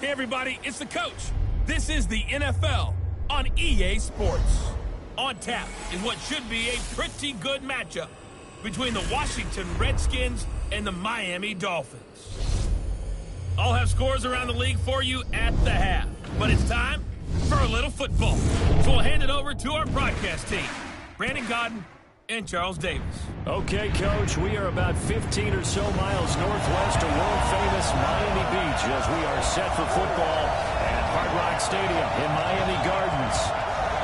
Hey everybody, it's the coach. This is the NFL on EA Sports. On tap is what should be a pretty good matchup between the Washington Redskins and the Miami Dolphins. I'll have scores around the league for you at the half, but it's time for a little football. So we'll hand it over to our broadcast team, Brandon Godden and Charles Davis. Okay, Coach, we are about 15 or so miles northwest of world-famous Miami Beach as we are set for football at Hard Rock Stadium in Miami Gardens.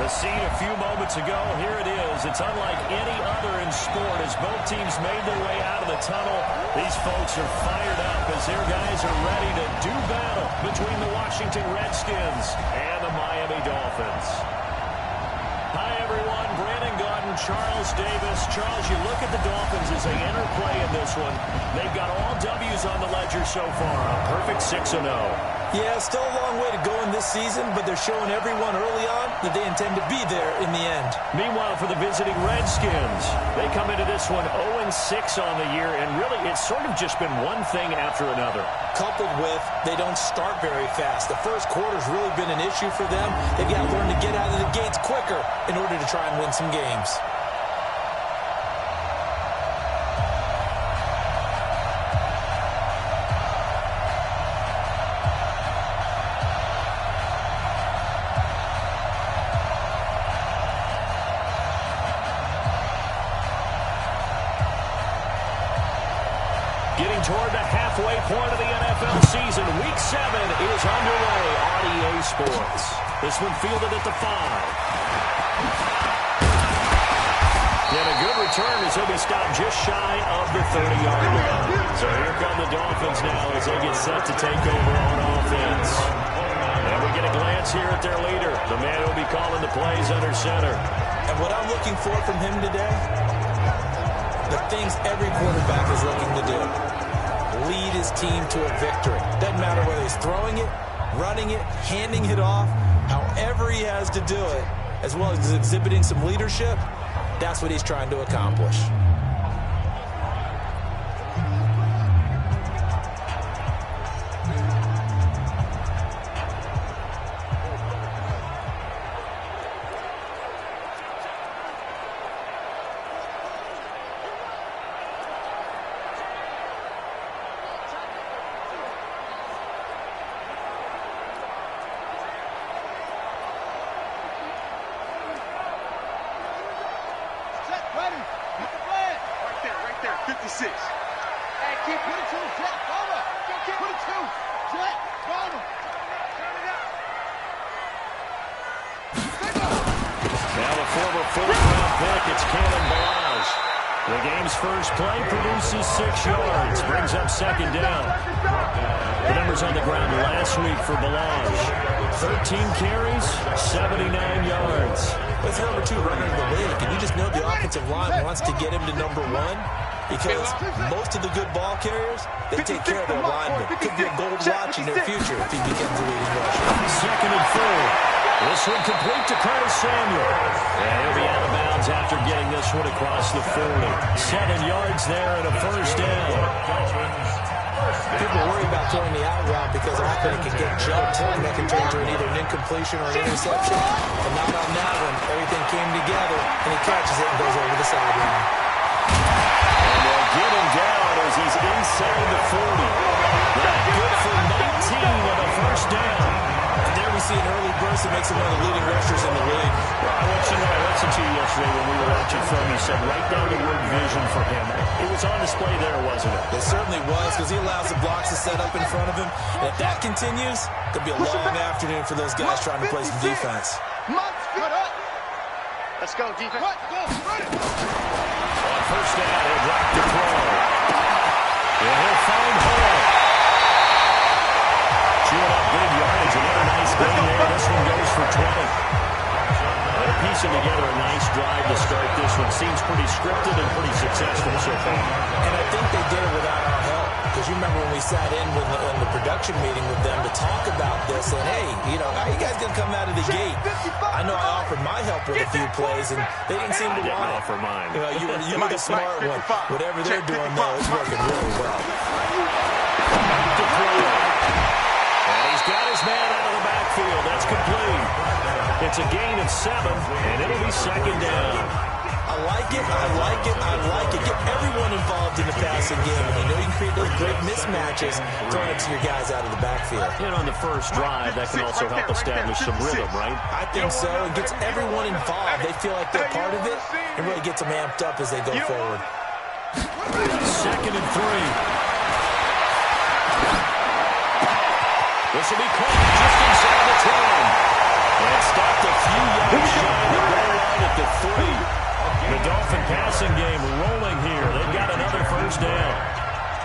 The scene a few moments ago, here it is. It's unlike any other in sport as both teams made their way out of the tunnel. These folks are fired up as their guys are ready to do battle between the Washington Redskins and the Miami Dolphins. Hi, everyone. Brandon Godden, Charles Davis. Charles, you look at the Dolphins as they enter play in this one. They've got all W's on the ledger so far. A perfect 6-0. Yeah, still a long way to go in this season, but they're showing everyone early on that they intend to be there in the end. Meanwhile, for the visiting Redskins, they come into this one 0-6 on the year, and really it's sort of just been one thing after another. Coupled with they don't start very fast. The first quarter's really been an issue for them. They've got to learn to get out of the gates quicker in order to try and win some games. Getting toward the halfway point of the NFL season, Week 7 is underway on EA Sports. This one fielded at the 5. And a good return as he'll be stopped just shy of the 30-yard line. So here come the Dolphins now as they get set to take over on offense. And we get a glance here at their leader, the man who'll be calling the plays under center. And what I'm looking for from him today, the things every quarterback is looking to do. Lead his team to a victory. Doesn't matter whether he's throwing it, running it, handing it off, however he has to do it, as well as exhibiting some leadership, that's what he's trying to accomplish. First play produces 6 yards, brings up second down. The numbers on the ground last week for Balaj. 13 carries, 79 yards. That's number 2 runner in the league, and you just know the offensive line wants to get him to number 1 because most of the good ball carriers, they take care of their linemen. Could be a gold watch in their future if he becomes a leading rusher. Second and 4. This one complete to Curtis Samuel. And he'll be out of bounds after getting this one across the 40. 7 yards there and a first down. People worry about throwing the out route because often it can get jumped and that can turn to either an incompletion or an interception. But not on that one. Everything came together and he catches it and goes over the sideline. And they'll get him down as he's inside the 40. That good for 19 and a first down. There we see an early burst that makes him one of the leading rushers in the league. Well, I listened to you yesterday when we were watching film. You said right down to word vision for him. It was on display there, wasn't it? It certainly was because he allows the blocks to set up in front of him. And if that continues, it could be a long afternoon for those guys trying to play some defense. Let's go, defense. Go, run it. On first down, he'll drop the throw. And he'll find Hall. Chewing up good yardage. Another nice game there. This one goes for 20. They're piecing together a nice drive to start this one. Seems pretty scripted and pretty successful so far. And I think they did it without our help. Because you remember when we sat in the production meeting with them to talk about this, and hey, you know, how you guys going to come out of the gate? I know I offered my help with a few plays, and they didn't seem to want it. I didn't offer mine. You know, you were the smart one. Whatever they're doing, though, it's working really well. And he's got his man out of the backfield. That's complete. It's a gain of 7, and it'll be second down. I like it, I like it, I like it. Get everyone involved in the passing game. And you know you can create those great mismatches throwing it to your guys out of the backfield. And on the first drive, that can also help establish some rhythm, right? I think so. It gets everyone involved. They feel like they're part of it. It really gets them amped up as they go forward. Second and 3. This will be caught just inside the 10. And stopped a few yards shy of the goal line at the 3. The Dolphin passing game rolling here. They've got another first down.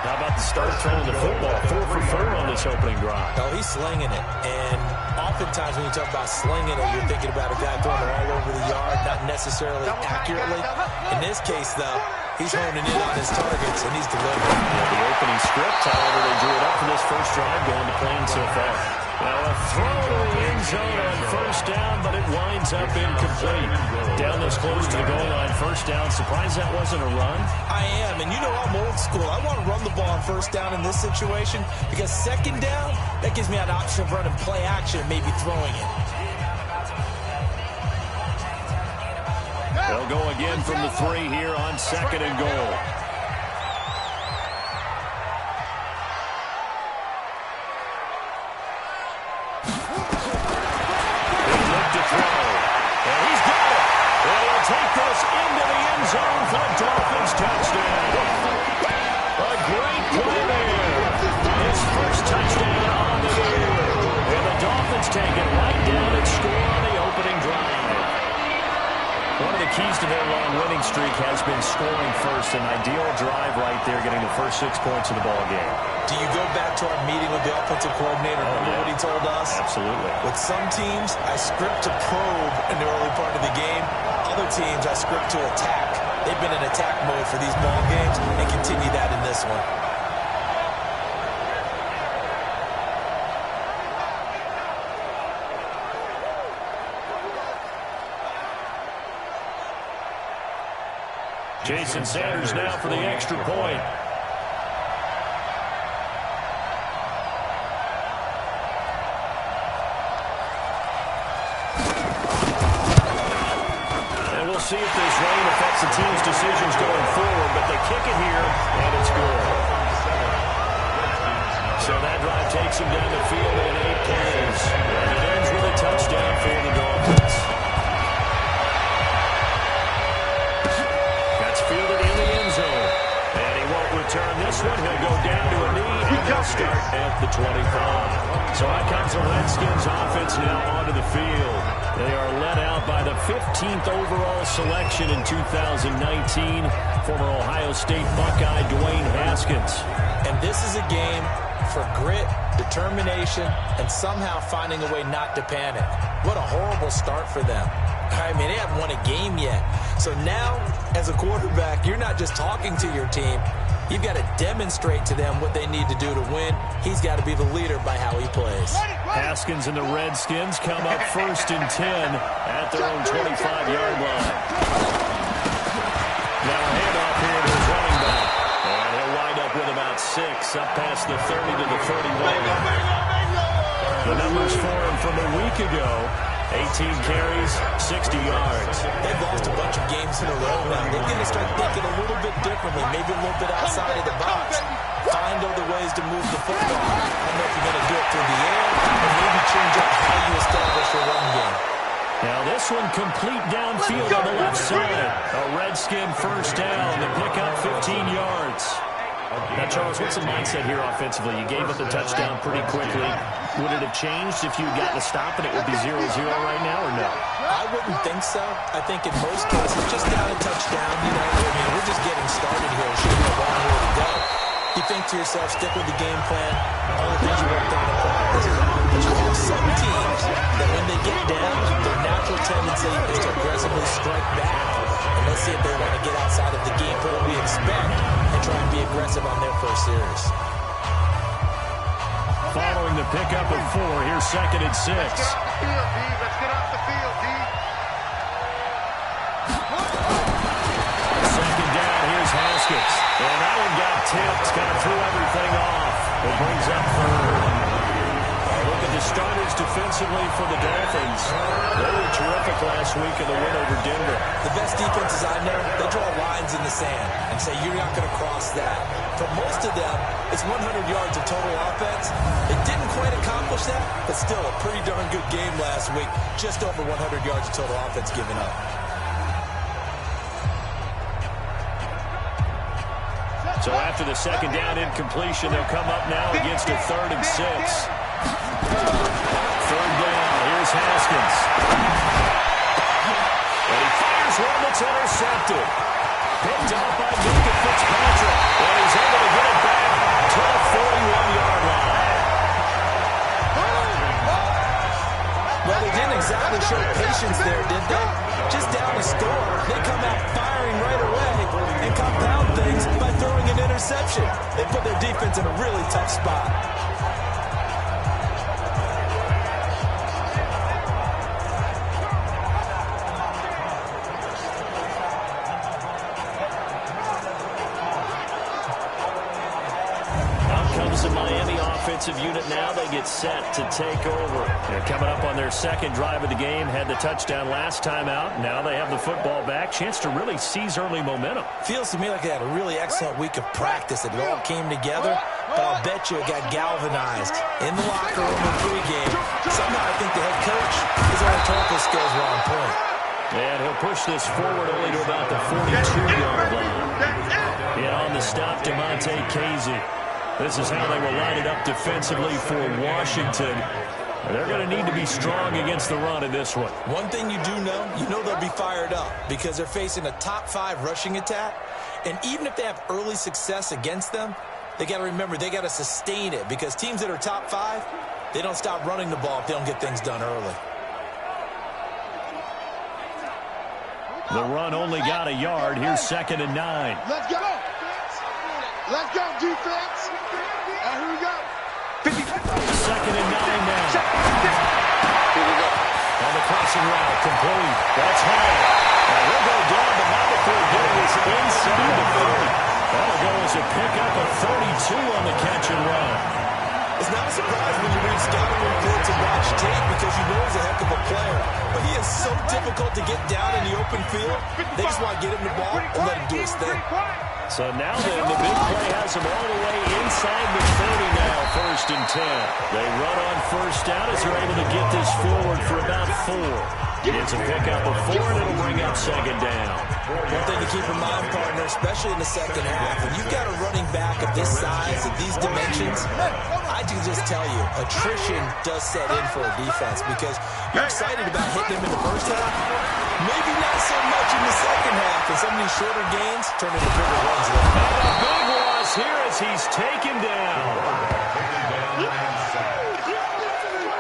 How about the start throwing the football? 4 for 4 on this opening drive. Oh, he's slinging it. And oftentimes when you talk about slinging it, you're thinking about a guy throwing it all over the yard, not necessarily accurately. In this case, though, he's honing in on his targets, and he's delivering. Yeah, the opening script, however, they drew it up for this first drive, going to plan so far. Now a throw to the end zone on first down, but it winds up incomplete. Down this close to the goal line, first down. Surprised that wasn't a run? I am, and you know I'm old school. I want to run the ball on first down in this situation because second down, that gives me an option of running play action and maybe throwing it. They'll go again from the 3 here on second and goal. Take this into the end zone for a Dolphins touchdown. A great play there. His first touchdown on the year. And the Dolphins take it right down and score on the opening drive. One of the keys to their long winning streak has been scoring first. An ideal drive right there, getting the first 6 points of the ball game. Do you go back to our meeting with the offensive coordinator? Remember what he told us? Absolutely. With some teams, I script to probe in the early part of the game. Other teams, I script to attack. They've been in attack mode for these ball games and continue that in this one. Jason Sanders now for the extra point. See if this rain affects the team's decisions going forward, but they kick it here, and it's good. So that drive takes him down the field in 8 plays, and it ends with a touchdown for the Dolphins. That's fielded in the end zone, and he won't return this one. He'll go down to a knee, and they'll start at the 25. So out comes the Redskins offense now onto the field. They are led out by the 15th overall selection in 2019, former Ohio State Buckeye Dwayne Haskins. And this is a game for grit, determination, and somehow finding a way not to panic. What a horrible start for them. I mean, they haven't won a game yet. So now, as a quarterback, you're not just talking to your team. You've got to demonstrate to them what they need to do to win. He's got to be the leader by how he plays. Haskins and the Redskins come up first and 10 at their own 25-yard line. Now a handoff here to his running back. And he'll wind up with about 6 up past the 30 to the 31. The numbers for him from a week ago. 18 carries, 60 yards. They've lost a bunch of games in a row now. They're going to start thinking a little bit differently, maybe a little bit outside of the box. Find other ways to move the football. I don't know if you're going to do it through the air or maybe change up how you establish your run game. Now this one complete downfield on the left side. A Redskin first down to pick up 15 yards. Now, Charles, what's the mindset here offensively? You gave up the touchdown pretty quickly. Would it have changed if you had gotten a stop and it would be 0-0 right now, or no? I wouldn't think so. I think in most cases, just got a touchdown. You know, I mean, we're just getting started here. It shouldn't be a long way to go. You think to yourself, stick with the game plan, all the things you worked on in practice. But you have some teams that when they get down, their natural tendency is to aggressively strike back. And let's see if they want to get outside of the game plan we expect and try and be aggressive on their first series. Following the pickup of 4, here's 2nd and 6. Let's get off the field, D. Second down, here's Haskins. And that one got tipped, kind of threw everything off. It brings up 3rd. Look at the starters defensively for the Dolphins. They were terrific last week in the win over Denver. The best defenses I know, they draw lines in the sand and say you're not going to cross that. For most of them, it's 100 yards of total offense. It didn't quite accomplish that, but still a pretty darn good game last week. Just over 100 yards of total offense given up. So after the second down incompletion, they'll come up now against a 3rd and 6. 3rd down, here's Haskins. And he fires one that's intercepted. Picked up by Minka Fitzpatrick. And he's able to get it back to the 41-yard line. Well, they didn't exactly show patience there, did they? Just down the score, they come out firing right away and compound things by throwing an interception. They put their defense in a really tough spot. The Miami offensive unit now, they get set to take over. They're coming up on their second drive of the game. Had the touchdown last time out. Now they have the football back. Chance to really seize early momentum. Feels to me like they had a really excellent week of practice. It all came together, but I'll bet you it got galvanized in the locker room in pregame. Somehow I think the head coach, his rhetorical skills were on point. And he'll push this forward only to about the 42-yard line. And on the stop, DeMonte Casey. This is how they will line it up defensively for Washington. They're going to need to be strong against the run in this one. One thing you do know, they'll be fired up because they're facing a top 5 rushing attack. And even if they have early success against them, they got to remember they got to sustain it because teams that are top 5, they don't stop running the ball if they don't get things done early. The run only got a yard. Here's 2nd and 9. Let's go. Let's go, defense. And here we go. 2nd and 9 now. Here we go. On the crossing route, complete. That's high. And he'll go down, but not before getting this inside the 30. That'll go as a pickup of 32 on the catch and run. It's not a surprise when you read scouting reports and watch tape because you know he's a heck of a player. But he is so difficult to get down in the open field. They just want to get him the ball and let him do his thing. So now then, the big play has them all the way inside the 30 now, 1st and 10. They run on 1st down as they're able to get this forward for about 4. It's a pickup of 4, and it'll bring up 2nd down. One thing to keep in mind, partner, especially in the second half, when you've got a running back of this size and these dimensions, I can just tell you, attrition does set in for a defense because you're excited about hitting him in the first half, maybe not so much in the second half, and some of these shorter gains turn into bigger runs. A big loss here as he's taken down.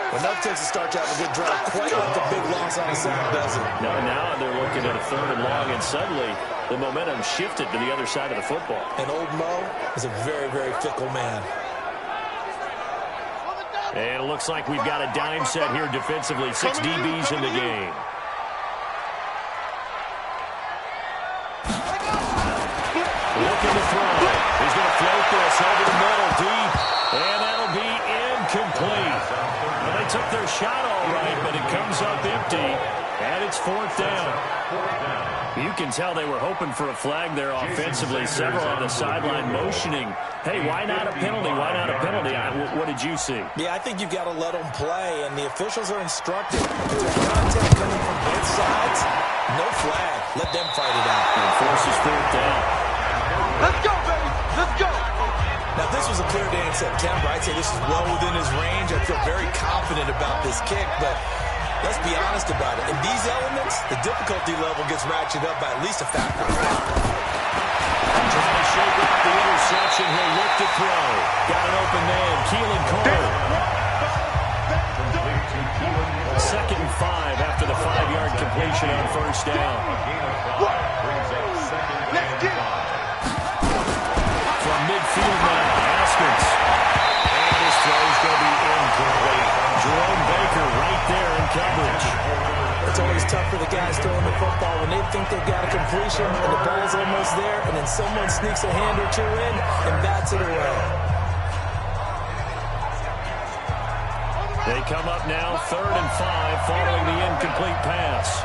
Enough takes to start to have a good drive, quite like the big loss on a sack, does it? Now they're looking at a 3rd and long, and suddenly the momentum shifted to the other side of the football. And old Mo is a very, very fickle man. And it looks like we've got a dime set here defensively. 6 DBs in the game. Looking to throw. He's going to float this over the middle deep. And that'll be incomplete. Well, they took their shot all right, but it comes up empty. And it's 4th down. You can tell they were hoping for a flag there offensively. Several on the sideline motioning. Hey, why not a penalty? Why not a penalty? What did you see? Yeah, I think you've got to let them play, and the officials are instructed. If there's contact coming from both sides, no flag. Let them fight it out. And forces 4th down. Let's go, baby. Let's go. if this was a clear day in September, I'd say this is well within his range. I feel very confident about this kick, but let's be honest about it. In these elements, the difficulty level gets ratcheted up by at least a factor of 5. Trying to shake off the interception. He'll look to throw. Got an open man. Keelan Cole. 2nd and 5 after the 5-yard completion on first down. From midfield now, Haskins. And his throw's going to be incomplete. Jerome Baker right there in coverage. It's always tough for the guys throwing the football when they think they've got a completion and the ball's almost there, and then someone sneaks a hand or two in and bats it away. They come up now 3rd and 5 following the incomplete pass.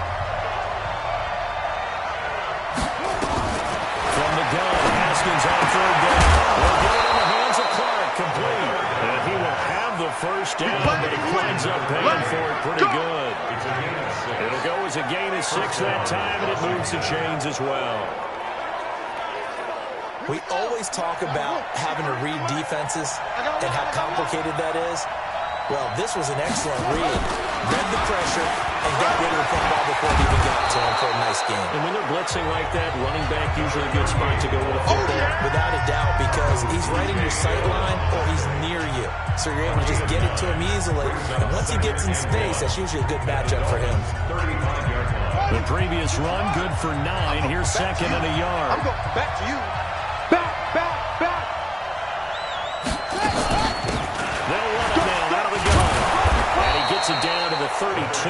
From the gun, Haskins on 3rd down. Will get it in the hands of Clark, complete. And he will have the first down, but he winds up paying for it pretty good. It'll go as a gain of 6 that time, and it moves the chains as well. We always talk about having to read defenses and how complicated that is. Well, this was an excellent read. Read the pressure and got rid of the football before it even got to him for a nice game. And when they're blitzing like that, running back usually a good spot to go with a football. Without a doubt, because he's right in your sight line or he's near you. So you're able to just get it to him easily. And once he gets in space, that's usually a good matchup for him. The previous run, good for 9. Here's 2nd and a yard. I'm going back to you. Back. They'll run it now out of the gun. And he gets it down to the 32.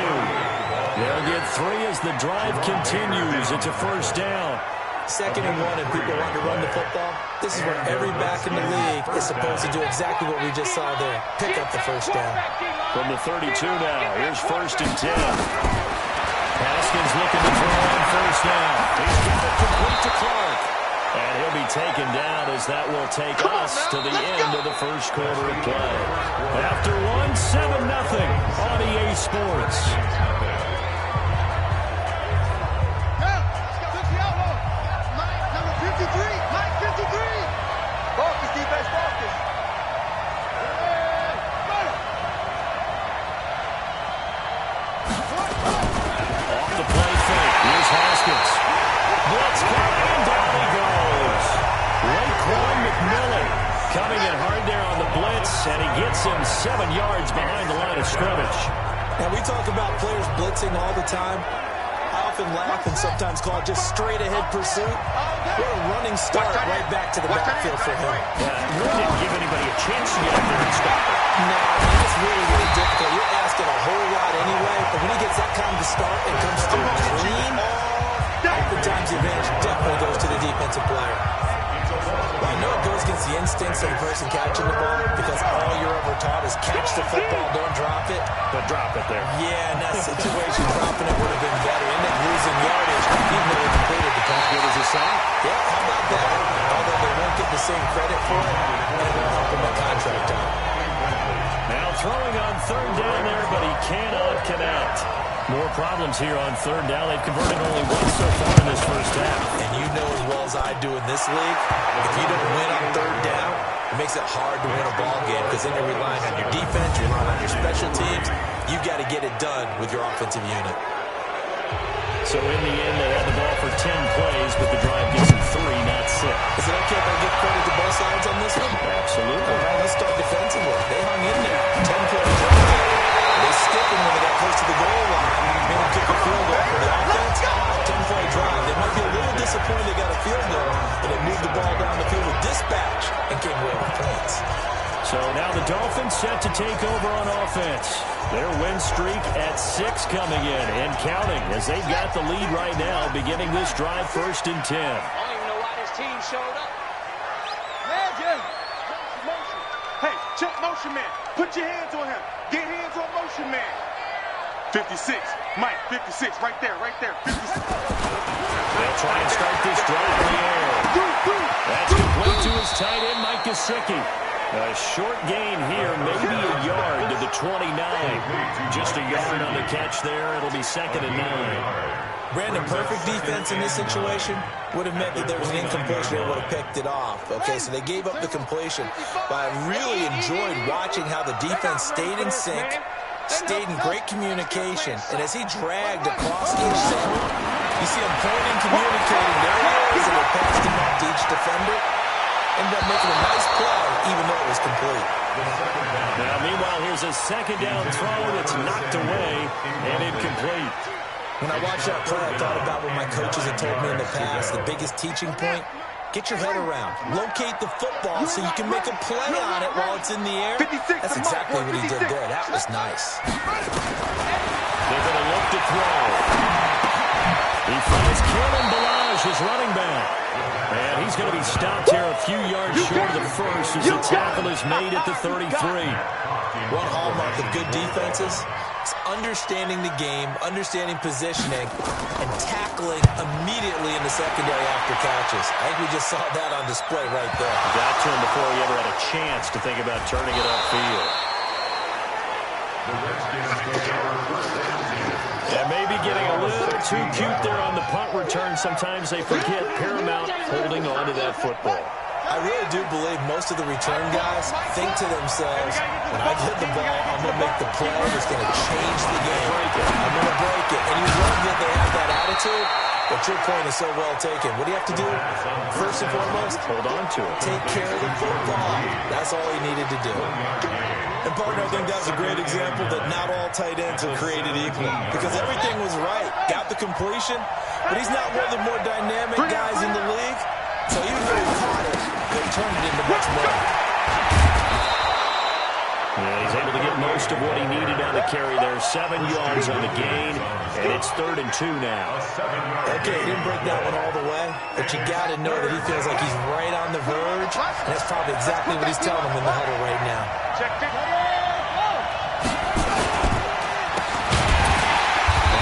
They'll get 3 as the drive continues. It's a first down. 2nd and 1 and people want to run the football. This is where every back in the league is supposed to do exactly what we just saw there. Pick up the first down. From the 32 now, here's 1st and 10. Haskins looking to throw on first down. He's got it complete to Clark. And he'll be taken down as that will take us to the end of the first quarter of play. After 7-0 on EA Sports. Off the play fake. Here's Haskins. Blitz coming, and down he goes. Raekwon McMillan coming in hard there on the blitz, and he gets him 7 yards behind the line of scrimmage. Now, we talk about players blitzing all the time. I often laugh and sometimes call it just straight-ahead pursuit. What a running start right back to the backfield for him. Yeah, he really didn't give anybody a chance to get up there and stop it. No, I mean, it's really, really difficult. You're asking a whole lot anyway, but when he gets that kind of start and comes through clean, oftentimes the advantage definitely goes to the defensive player. Well, I know it goes against the instincts of the person catching the ball because all you're ever taught is catch the football, don't drop it. But drop it there. Yeah, in that situation, dropping it would have been better. End up losing yardage, even though they completed the pass. Good as a sign. Yeah, how about that? Although they won't get the same credit for it, and it won't help them at contract time. Now throwing on 3rd down there, but he cannot connect. More problems here on 3rd down. They've converted only once so far in this first half. And you know as well as I do in this league, if you don't win on 3rd down, it makes it hard to win a ball game because then you're relying on your defense, you're relying on your special teams. You've got to get it done with your offensive unit. So in the end, they had the ball for 10 plays, but the drive gives them 3, not 6. Is it okay if I give credit to both sides on this one? Absolutely. All right, let's start defensively. They hung in there. 10-play drive. They skipped them when they got close to the goal line. Made them kick a field goal for the offense. 10-play drive. They might be a little disappointed they got a field goal, but they moved the ball down the field with dispatch and came away with points. So now the Dolphins set to take over on offense. Their win streak at 6 coming in and counting as they've got the lead right now beginning this drive 1st and 10. I don't even know why this team showed up. Hey, check motion man. Put your hands on him. Get hands on motion man. 56. Mike, 56. Right there, right there. 56. They'll try and start this drive in the air. That's complete to his tight end, Mike Gesicki. A short gain here, maybe a yard to the 29. Just a yard on the catch there. It'll be 2nd and 9. Brandon, perfect defense in this situation would have meant that there was an incompletion. They would have picked it off. Okay, so they gave up the completion. But I really enjoyed watching how the defense stayed in sync, stayed in great communication, and as he dragged across each center, you see him pointing, communicating. There he is, and they passed him off to each defender. Ended up making a nice play, even though it was complete. Now, meanwhile, here's a 2nd down throw that's knocked away and incomplete. When I watched that play, I thought about what my coaches had told me in the past. The biggest teaching point, get your head around. Locate the football so you can make a play on it while it's in the air. That's exactly what he did there. That was nice. They're going to look to throw. He finds Kalen Balazs, his running back. And he's going to be stopped here a few yards short of the first as the tackle is made at the 33. One hallmark of good defenses is understanding the game, understanding positioning, and tackling immediately in the secondary after catches. I think we just saw that on display right there. Got to him before he ever had a chance to think about turning it upfield. And maybe getting a little too cute there on the punt return. Sometimes they forget paramount holding on to that football. I really do believe most of the return guys think to themselves, when I get the ball, I'm going to make the play that's going to change the game. I'm going to break it. And you love that they have that attitude, but your point is so well taken. What do you have to do? First and foremost, hold on to it. Take care of the football. That's all he needed to do. And, partner, I think that's a great example that not all tight ends are created equal, because everything was right. Got the completion, but he's not one of the more dynamic guys in the league. So even though he caught it, could turn it into much more. Yeah, he's able to get most of what he needed on the carry there. 7 yards on the gain, and it's 3rd and 2 now. Okay, he didn't break that one all the way, but you got to know that he feels like he's right on the verge, and that's probably exactly what he's telling him in the huddle right now.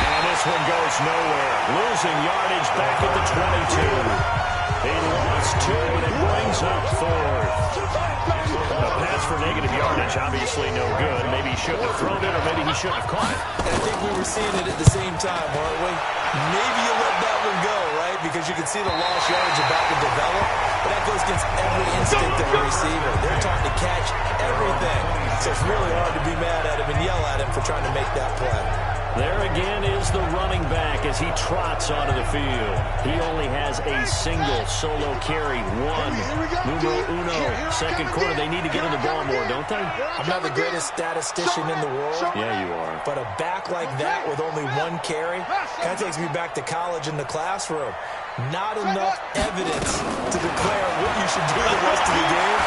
And this one goes nowhere. Losing yardage back at the 22. He lost 2, and it brings up 4th. A pass for negative yardage, obviously no good. Maybe he shouldn't have thrown it, or maybe he shouldn't have caught it. And I think we were seeing it at the same time, weren't we? Maybe you let that one go, right? Because you can see the lost yardage about to develop. But that goes against every instinct of a receiver. They're trying to catch everything. So it's really hard to be mad at him and yell at him for trying to make that play. There again is the running back as he trots onto the field. He only has a single solo carry. Numero uno. 2nd quarter, they need to get him the ball more, don't they? I'm not the greatest statistician in the world. Yeah, you are. But a back like that with only 1 carry kind of takes me back to college in the classroom. Not enough evidence to declare what you should do the rest of the game.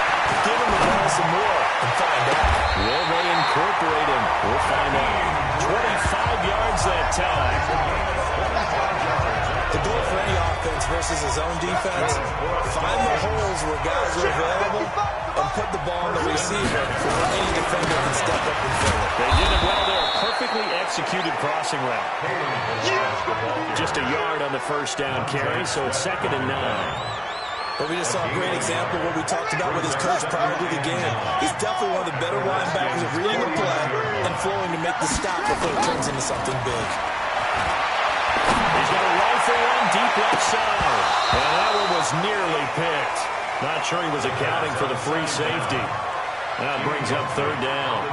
Give him the ball some more and find out. Will they incorporate him? We'll find out. 25 yards that time. The goal for any offense versus his own defense, find the holes where guys are available and put the ball on the receiver where any defender can step up and fill it. They did it well there. Perfectly executed crossing route. Just a yard on the 1st down carry, so it's 2nd and 9. But we just saw a great example of what we talked about with his coach prior to the game. He's definitely one of the better linebackers at reading the play and flowing to make the stop before it turns into something big. He's got a rifle one deep left side. And that one was nearly picked. Not sure he was accounting for the free safety. That brings up 3rd down.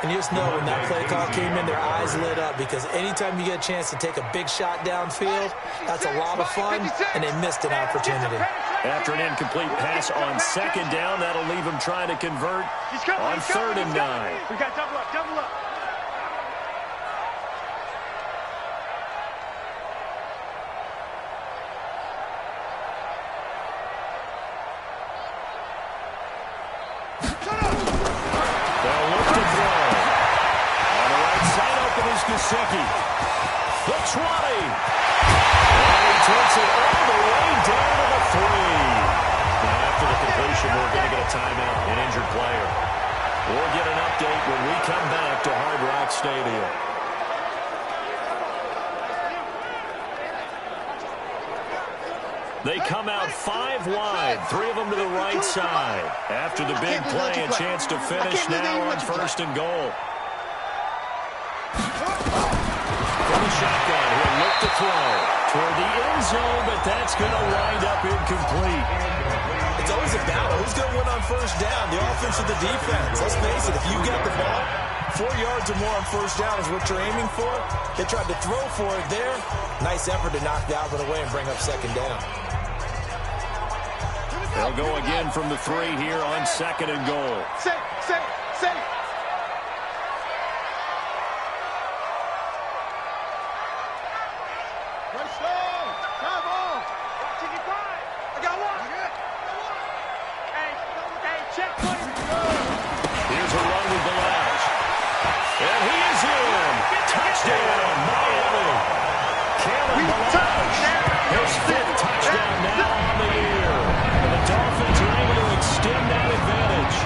And you just know when that play call came in, their eyes lit up, because anytime you get a chance to take a big shot downfield, that's a lot of fun, and they missed an opportunity. After an incomplete pass on 2nd down, that'll leave him trying to convert on 3rd and 9. We got double up, double up. Gesicki. The 20. And he takes it all the way down to the 3. Now after the completion, we're going to get a timeout, an injured player. We'll get an update when we come back to Hard Rock Stadium. They come out 5 wide, 3 of them to the right side. After the big play, a chance to finish now on 1st and goal. From the shotgun, he'll look to throw toward the end zone, but that's going to wind up incomplete. It's always a battle. Who's going to win on 1st down, the offense or the defense? Let's face it, if you get the ball, 4 yards or more on 1st down is what you're aiming for. They tried to throw for it there. Nice effort to knock Dalvin away and bring up 2nd down. They'll go again from the 3 here on 2nd and goal. Safe. I got one. Hey, check, buddy. Here's a run with Balaj. And he is in. Touchdown, Miami. Cameron Balaj. His 5th touchdown now on the year. And the Dolphins are able to extend that advantage.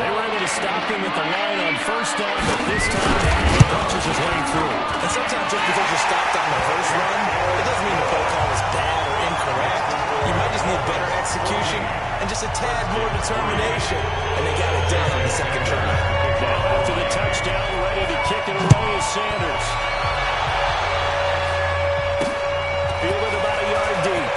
They were able to stop him at the line on 1st down, but this time he punches his way through. And sometimes just because you're stopped on the first run, it doesn't mean the play call is bad or incorrect. You might just need better execution and just a tad more determination. And they got it done on the 2nd try. Now after the touchdown, ready to kick it away is Sanders. Fielded about a yard deep.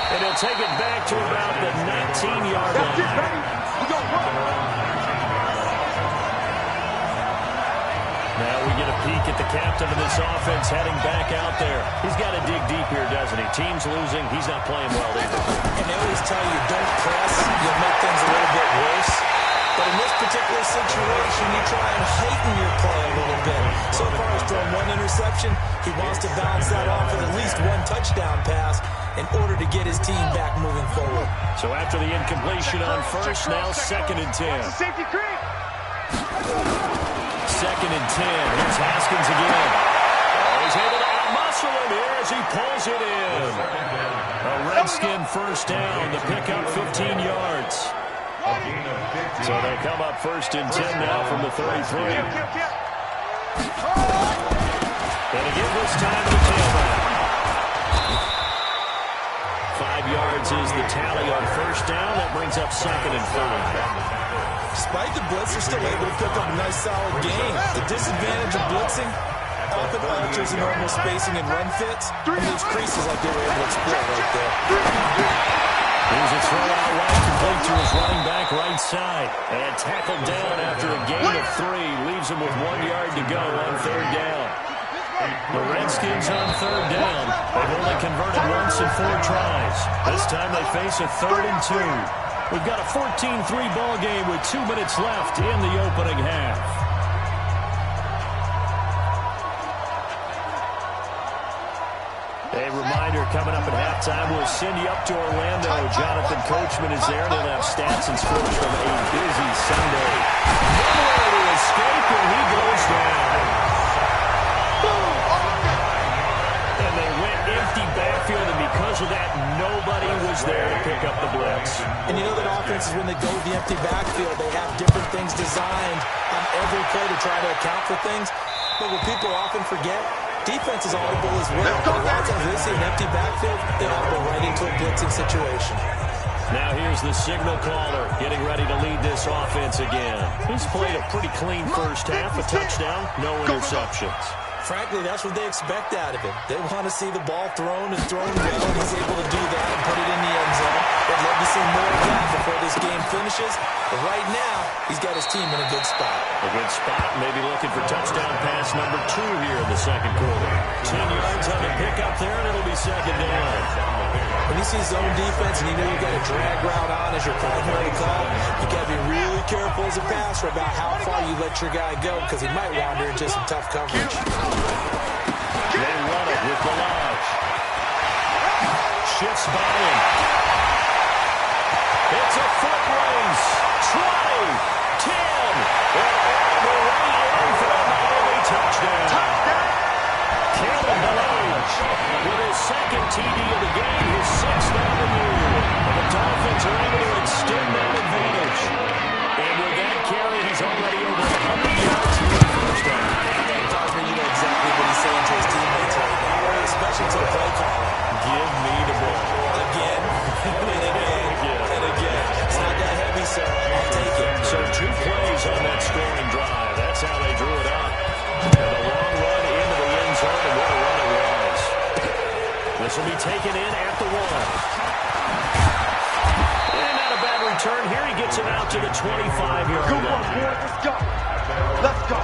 And he'll take it back to about the 19-yard line. That's it, baby. We gonna run. Now we get a peek at the captain of this offense heading back out there. He's got to dig deep here, doesn't he? Team's losing. He's not playing well either. And they always tell you, don't press. You'll make things a little bit worse. But in this particular situation, you try and heighten your play a little bit. So far, he's thrown 1 interception. He wants to bounce that off with at least 1 touchdown pass in order to get his team back moving forward. So after the incompletion on 1st, now 2nd and 10. Safety creep. 2nd and 10. Here's Haskins again. Oh, he's able to outmuscle him here as he pulls it in. A Redskin 1st down. The pickup 15 yards. So they come up 1st and 10 now from the 33. And again this time to the tailback. 5 yards is the tally on 1st down. That brings up 2nd and 5. Despite the blitz, they're still able to pick up a nice solid gain. The disadvantage of blitzing often alters the normal spacing and run fits, and leaves creases like they were able to exploit right there. Here's a throw out right, complete to his running back right side. And tackled down after a gain of 3. Leaves him with 1 yard to go on 3rd down. The Redskins on 3rd down. They've only converted once in 4 tries. This time they face a 3rd and 2. We've got a 14-3 ball game with 2 minutes left in the opening half. A reminder, coming up at halftime, we'll send you up to Orlando. Jonathan Coachman is there. They'll have stats and scores from a busy Sunday. Nowhere to escape, and he goes down. And they went empty backfield, and because of that, nobody was there to pick up the blitz. And you know that offenses, when they go with the empty backfield, they have different things designed on every play to try to account for things. But what people often forget, defense is audible as well. A lot of times they see an empty backfield, they audible right into a blitzing situation. Now here's the signal caller getting ready to lead this offense again. He's played a pretty clean first half, a touchdown, no interceptions. Frankly, that's what they expect out of him. They want to see the ball thrown and thrown well, and he's able to do that and put it in the end zone. They'd love to see more of that before this game finishes. But right now, he's got his team in a good spot. A good spot, maybe looking for touchdown pass number 2 here in the 2nd quarter. 10 yards on the pickup there, and it'll be 2nd down. When you see zone defense and you know you've got a drag route on as your primary call, you got to be really careful as a passer about how far you let your guy go, because he might wander into some tough coverage. They run it with Balaj. Shifts by him. It's a foot race. 20, 10, and all the way in for a Miami touchdown. Cameron Balaj with his 2nd TD of the game, his 6th on the year. And the Dolphins are able to extend that advantage. And with that carry, he's already over 100 yards here in the first half. You know exactly what he's saying to his teammates right now. will be taken in at the 1. And not a bad return here. He gets it out to the 25-yard line. Good work, boy. Let's go. Let's go.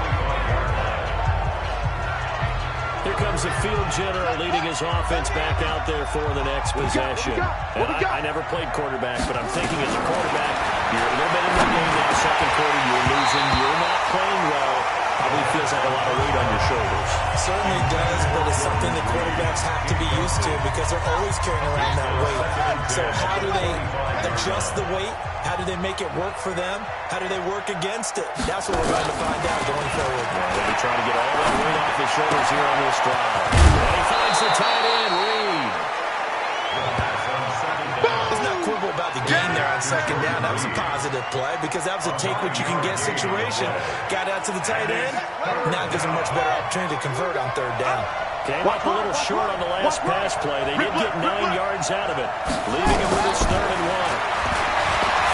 Here comes the field general leading his offense back out there for the next possession. And I never played quarterback, but I'm thinking as a quarterback, you're a little bit in the game now, second quarter, you're losing, you're not playing well. Probably feels like a lot of weight on your shoulders. Certainly does, but it's something that quarterbacks have to be used to because they're always carrying around that weight. So how do they adjust the weight? How do they make it work for them? How do they work against it? That's what we're going to find out going forward. They'll be trying to get all that weight off his shoulders here on this drive. And he finds the tight end, Reed. There's not quibble about the gain there on second down. That was a positive play because that was a take-what-you-can-get situation. Got out to the tight end. Now gives him a much better opportunity to convert on third down. Came up a little short on the last pass play. They did get 9 yards out of it, leaving him with his 3rd and 1.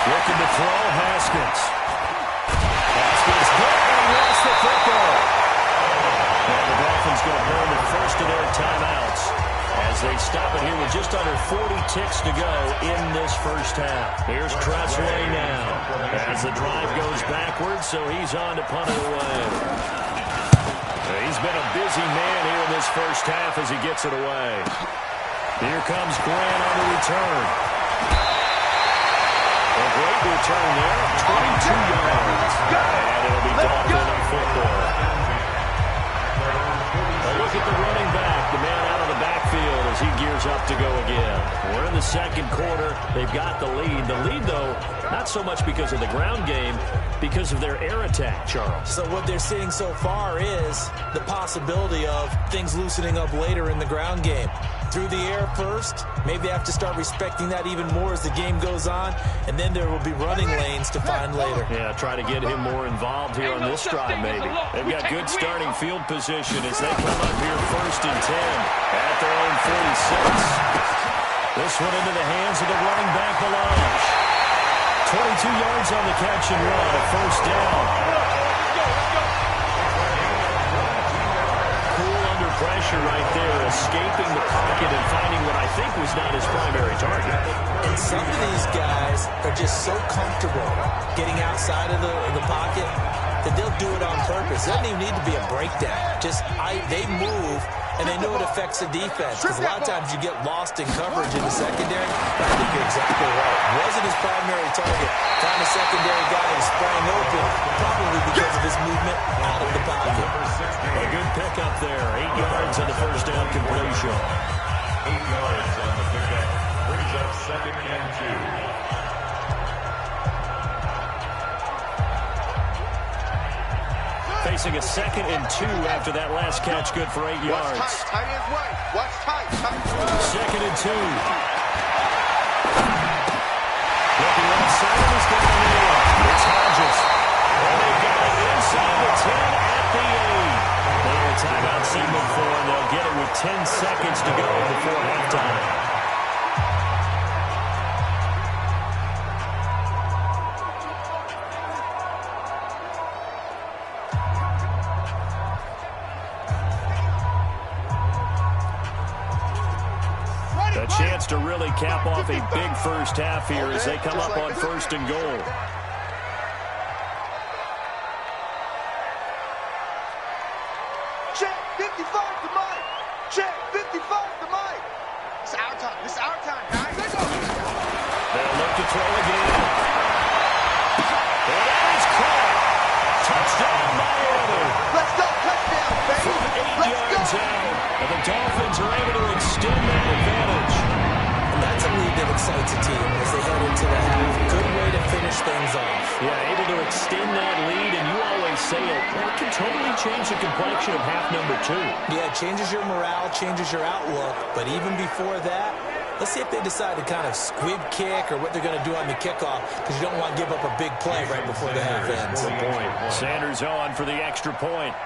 Looking to throw, Haskins. Haskins hit, and he lost the football. And the Dolphins going to burn the first of their timeouts as they stop it here with just under 40 ticks to go in this first half. Here's Tressway now as the drive goes backwards, so he's on to punt it away. He's been a busy man here in this first half as he gets it away. Here comes Grant on the return. A great return there, 22 yards. And it'll be Dolphin football. A look at the running back, the man out of the backfield as he gears up to go again. We're in the second quarter. They've got the lead. The lead, though, not so much because of the ground game, because of their air attack, Charles. So what they're seeing so far is the possibility of things loosening up later in the ground game. Through the air first, maybe they have to start respecting that even more as the game goes on, and then there will be running lanes to find later. Yeah, try to get him more involved here on this drive, maybe. They've got good starting field position as they come up here 1st and 10 at their own 46. This one into the hands of the running back, Melange. 22 yards on the catch and run, a 1st down. Pressure right there, escaping the pocket and finding what I think was not his primary target. And some of these guys are just so comfortable getting outside of the pocket that they'll do it on purpose. It doesn't even need to be a breakdown. They move, and they know it affects the defense. Because a lot of times you get lost in coverage in the secondary. I think you're exactly right. Wasn't his primary target. Found a secondary guy who sprang open, probably because of his movement out of the pocket. A good pickup there. 8 yards on the 1st down completion. 8 yards on the pickup. Brings up 2nd and 2. Facing a 2nd and 2 after that last catch, good for 8 yards. Watch tight. Tight ends right. Watch tight. 2nd and 2. Looking outside, he's got the lead. It's Hodges. And they've got it inside the 10 at the 8. They're a timeout signal for, and they'll get it with 10 seconds to go before halftime. A chance to really cap off a big first half here as they come up on 1st and goal. Check 55 to Mike. Check 55 to Mike. It's our time. It's our time, guys. Let's go. They'll look to throw again. And that is caught. Touchdown, Miami. Let's go. Touchdown, baby. From 8 Let's yards go. out. And the Dolphins are able to extend that advantage. And that's a lead that excites a team as they head into the half. Good way to finish things off. Yeah, able to extend that lead, and you always say it can totally change the complexion of half number 2. Yeah, it changes your morale, changes your outlook. But even before that, let's see if they decide to kind of squib kick or what they're going to do on the kickoff, because you don't want to give up a big play right before the half ends. Good point. Sanders on for the extra point.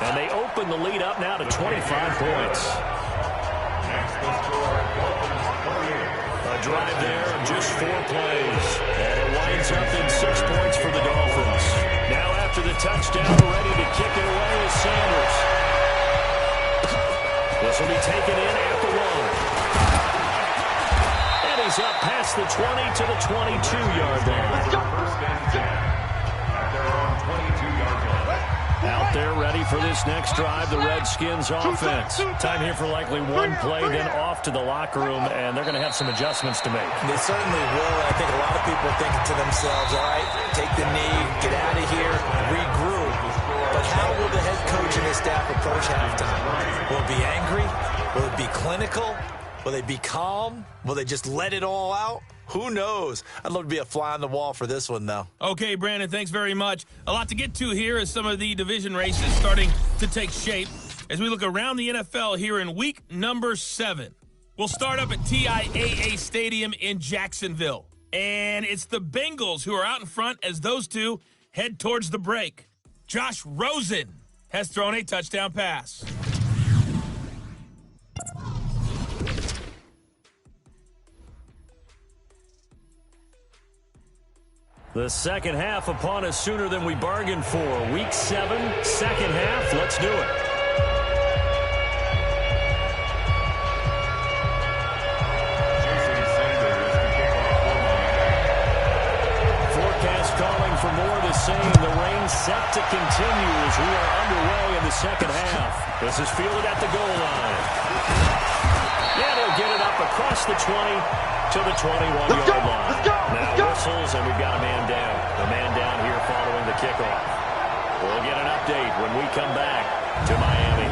And they open the lead up now to 25 points. A drive there of just 4 plays. And it winds up in 6 points for the Dolphins. Now after the touchdown, ready to kick it away is Sanders. This will be taken in at the 1. And he's up past the 20 to the 22-yard line. First and 10 at their own 22-yard line. Out there ready for this next drive, the Redskins offense. Time here for likely one play, then off to the locker room, and they're going to have some adjustments to make. They certainly will. I think a lot of people are thinking to themselves, all right, take the knee, get out of here, regroup. But how will the head coach and his staff approach halftime? Will it be angry? Will it be clinical? Will they be calm? Will they just let it all out? Who knows? I'd love to be a fly on the wall for this one, though. Okay, Brandon, thanks very much. A lot to get to here as some of the division races starting to take shape as we look around the NFL here in week number 7. We'll start up at TIAA Stadium in Jacksonville. And it's the Bengals who are out in front as those two head towards the break. Josh Rosen has thrown a touchdown pass. The second half upon us sooner than we bargained for. Week 7, second half. Let's do it. Forecast calling for more of the same. The rain set to continue as we are underway in the second half. This is fielded at the goal line. Yeah, they'll get it up across the 20 to the 21-yard line. Now whistles, and we've got a man down. The man down here following the kickoff. We'll get an update when we come back to Miami.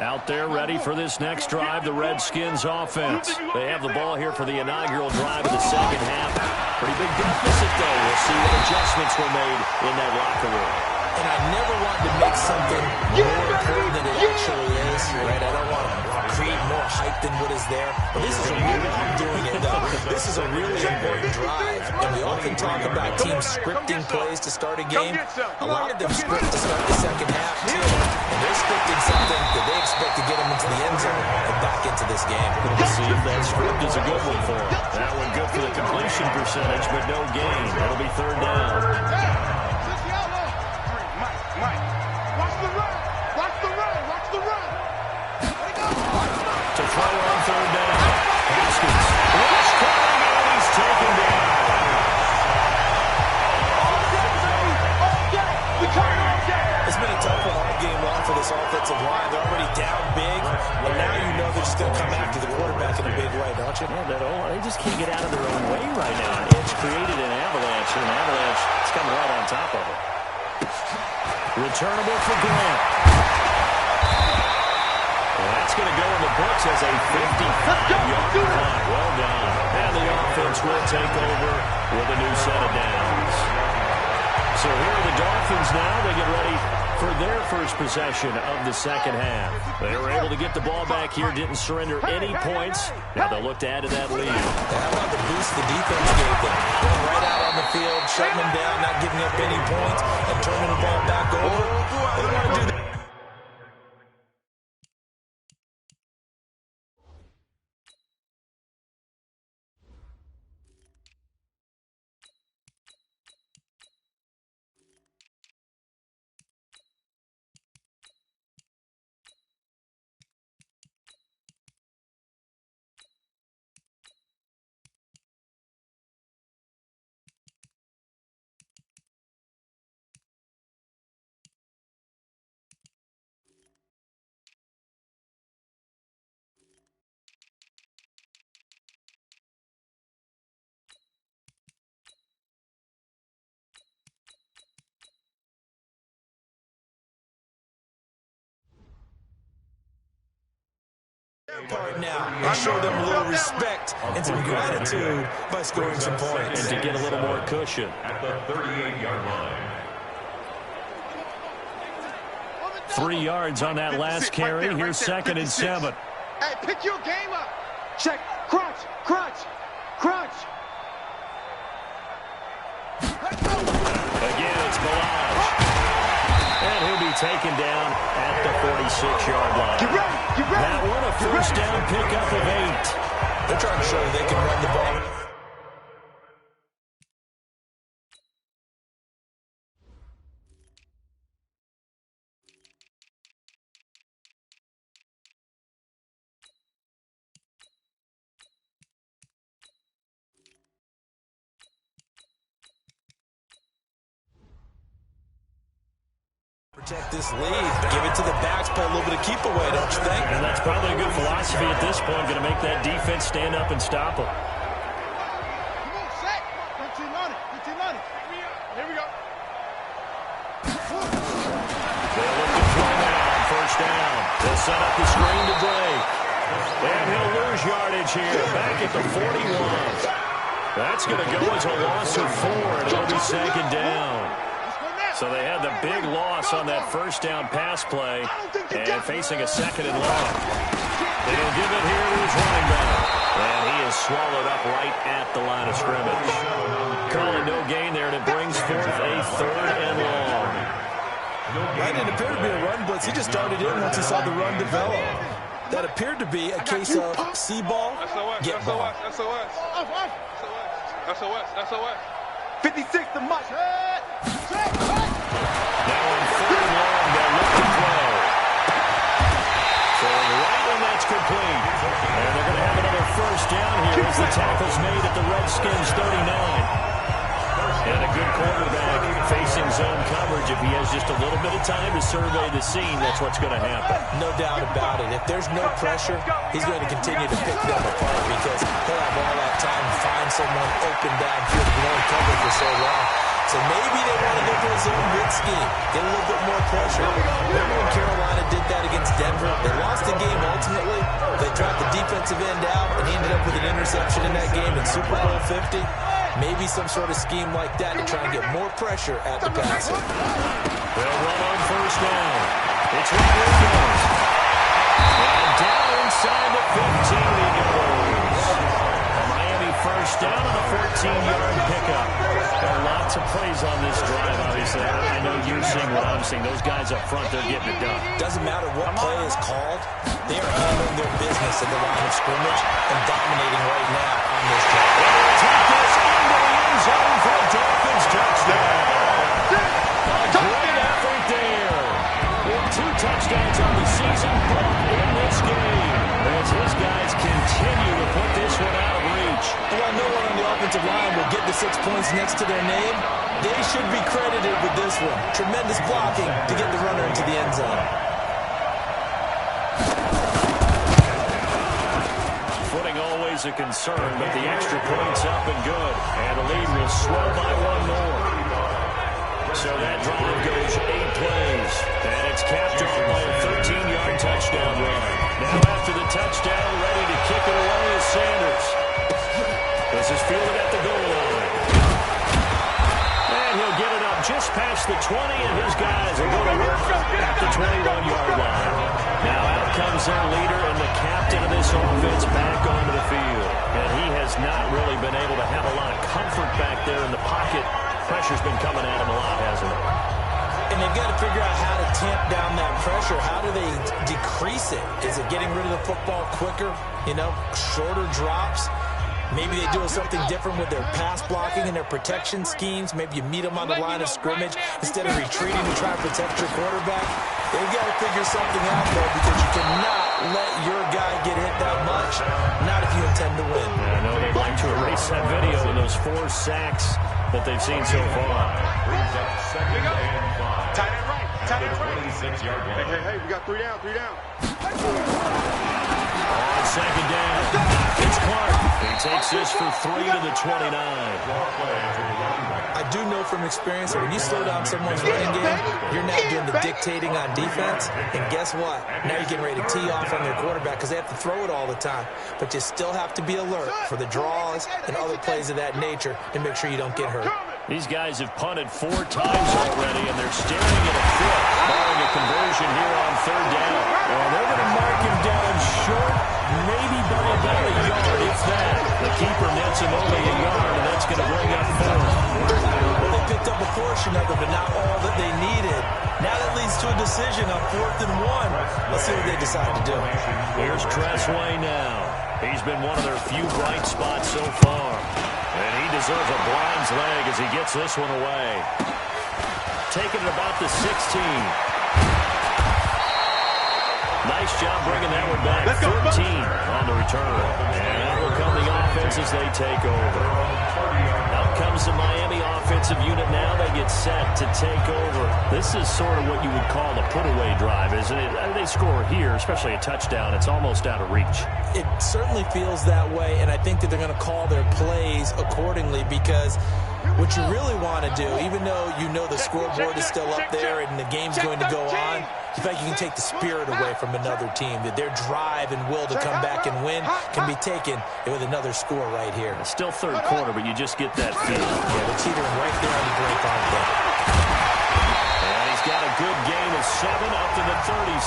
Out there ready for this next drive, the Redskins offense. They have the ball here for the inaugural drive of the second half. Pretty big deficit, though. We'll see what adjustments were made in that locker room. And I never want to make something more important than it actually is, right? I don't want to create more hype than what is there. But this is a really, I'm doing it though. This is a really important drive. And we often talk about teams scripting plays to start a game. A lot of them script to start the second half too. And they're scripting something that they expect to get them into the end zone and back into this game. We'll see if that script is a good one for them. That one good for the completion percentage, but no gain. It'll be third down. Mike, watch the run. Watch the run. Watch the run. To throw on third down. Haskins. Rush coming, and he's taken down. It's been a tough one all game long for this offensive line. They're already down big, and now you know they're just going to come after the quarterback in a big way, don't you? Yeah, they just can't get out of their own way right now. It's created an avalanche, and an avalanche is coming right on top of it. Returnable for Grant. Well, that's going to go in the books as a 55-yard punt. Well done. And the offense will take over with a new set of downs. So here are the Dolphins now. They get ready for their first possession of the second half. They were able to get the ball back here, didn't surrender any points. Now they'll look to add to that lead. How about the boost the defense gave them? Going right out on the field, shutting them down, not giving up any points, and turning the ball back over. They want to do that. Part now and show them a little respect and some gratitude by scoring some points. And to get a little more cushion. At the 38-yard line. 3 yards on that last carry. Here's second and 7. Hey, pick your game up. Check. Crunch. Crunch. Crunch. Again, it's Balaj. And he'll be taken down at the 46-yard line. Get ready. Get ready. That one a first down pickup of 8. They're trying to show they can run the ball. Protect this lead. Give it to the backs, play a little bit of keep away, don't you think? And that's probably a good philosophy at this point. Going to make that defense stand up and stop them. Here we go. They'll look to throw now on first down. They'll set up the screen to break. And he'll lose yardage here. Back at the 41. That's going to go as a loss of 4, and it'll be second down. So they had the big loss on that first down pass play and facing a second and long. They'll give it here to his running back. And he is swallowed up right at the line of scrimmage. Calling no gain there, and it brings forth a third and long. That didn't appear to be a run blitz. He just started in once he saw the run develop. That appeared to be a case of see ball, get ball. SOS. 56 to Mike. Now on third and long, they'll look to throw. Throwing right when that's complete. And they're going to have another first down here as the tackle's made at the Redskins 39. And a good quarterback facing zone coverage. If he has just a little bit of time to survey the scene, that's what's going to happen. No doubt about it. If there's no pressure, he's going to continue to pick them apart because he'll have all that time to find someone open downfield. He only covered for so long. So maybe they want to go to a zone blitz scheme, get a little bit more pressure. Remember when Carolina did that against Denver? They lost the game ultimately. They dropped the defensive end out, and he ended up with an interception in that game in Super Bowl 50. Maybe some sort of scheme like that to try and get more pressure at the passer. They'll run on first down. It's Rodriguez. And down inside the 15 he goes. A Miami first down on a 14-yard pickup. There are lots of plays on this drive, obviously. I know you're seeing what I'm seeing. Those guys up front, they're getting it done. Doesn't matter what play is called. They are handling their business in the line of scrimmage and dominating right now on this drive. Take this into the end zone for a Dolphins touchdown. A great effort there. With 2 touchdowns on the season, both in this game. As his guys continue to put this one out of reach. While no one on the offensive line will get the 6 points next to their name, they should be credited with this one. Tremendous blocking to get the runner into the end zone. Footing always a concern, but the extra point's up and good. And the lead will swell by 1 more. So that drive goes 8 plays. And it's capped off by a 13-yard touchdown run. Now after the touchdown, ready to kick it away is Sanders. This is fielded at the goal line. And he'll get it up just past the 20, and his guys will go to work at the 21-yard line. Now out comes their leader and the captain of this offense back onto the field. And he has not really been able to have a lot of comfort back there in the pocket. Pressure's been coming at him a lot, hasn't it? And they've got to figure out how to tamp down that pressure. How do they decrease it? Is it getting rid of the football quicker? Shorter drops? Maybe they do something different with their pass blocking and their protection schemes. Maybe you meet them on the line of scrimmage instead of retreating to try to protect your quarterback. They've got to figure something out, though, because you cannot let your guy get hit that much, not if you intend to win. I know they'd like to erase that video in those 4 sacks that they've seen so far. Brings up second and 5. Tight end right. Tight end right. 26-yard line. Hey, we got 3 down, 3 down. On second down, it's Clark. He takes this for 3 to the 29. I do know from experience that when you slow down someone's running game, you're now doing the dictating on defense. And guess what? Now you're getting ready to tee off on their quarterback because they have to throw it all the time. But you still have to be alert for the draws and other plays of that nature to make sure you don't get hurt. These guys have punted 4 times already, and they're staring at a foot, barring a conversion here on third down. Well, they're going to mark him down short, maybe by about a yard, if that. The keeper nets him only a yard, and that's going to bring up 4. Well, they picked up a portion of it, but not all that they needed. Now that leads to a decision on 4th and 1. Let's see what they decide to do. Here's Tressway now. He's been one of their few bright spots so far. And he deserves a bronze leg as he gets this one away. Taking it about the 16. Nice job bringing that one back. 14 on the return. And out will come the offense as they take over. Out comes the Miami offensive unit now. They get set to take over. This is sort of what you would call a put-away drive, isn't it? They score here, especially a touchdown. It's almost out of reach. It certainly feels that way, and I think that they're going to call their plays accordingly because what you really want to do, even though you know the scoreboard is still up there and the game's going to go on, you think you can take the spirit away from another team, that their drive and will to come back and win can be taken with another score right here. It's still third quarter, but you just get that feel. Yeah, they're teetering right there on the break, aren't they? And he's got a good gain of 7 up to the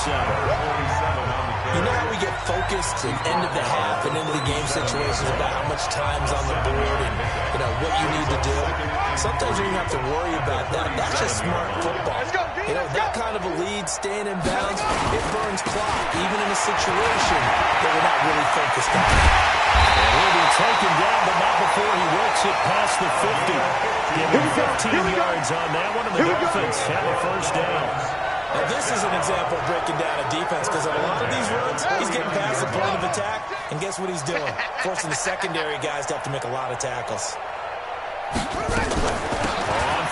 37. You know how we get focused at end of the half and into the game situations about how much time's on the board and, you know, what you need to do? Sometimes you don't have to worry about that. That's just smart football. You know, that kind of a lead, staying in bounds, it burns clock, even in a situation that we're not really focused on. And he'll be taken down, but not before he works it past the 50. Give him 15 yards on that one, and the Dolphins have a first down. Now, this is an example of breaking down a defense because on a lot of these runs, he's getting past the point of attack, and guess what he's doing? Forcing the secondary guys to have to make a lot of tackles. On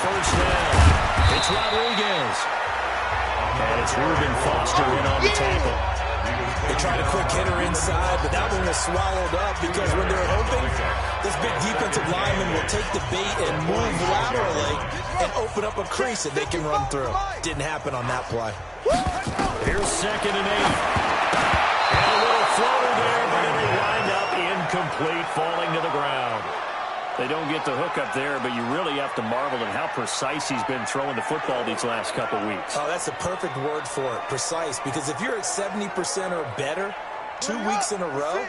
first down, it's Rodriguez. And it's Reuben Foster in on the tackle. They tried a quick hitter inside, but that one was swallowed up because when they're open, this big defensive lineman will take the bait and move laterally and open up a crease that they can run through. Didn't happen on that play. Here's 2nd and 8. And a little floater there, but it'll wind up incomplete, falling to the ground. They don't get the hook up there, but you really have to marvel at how precise he's been throwing the football these last couple weeks. Oh, that's the perfect word for it, precise, because if you're at 70% or better 2 weeks in a row,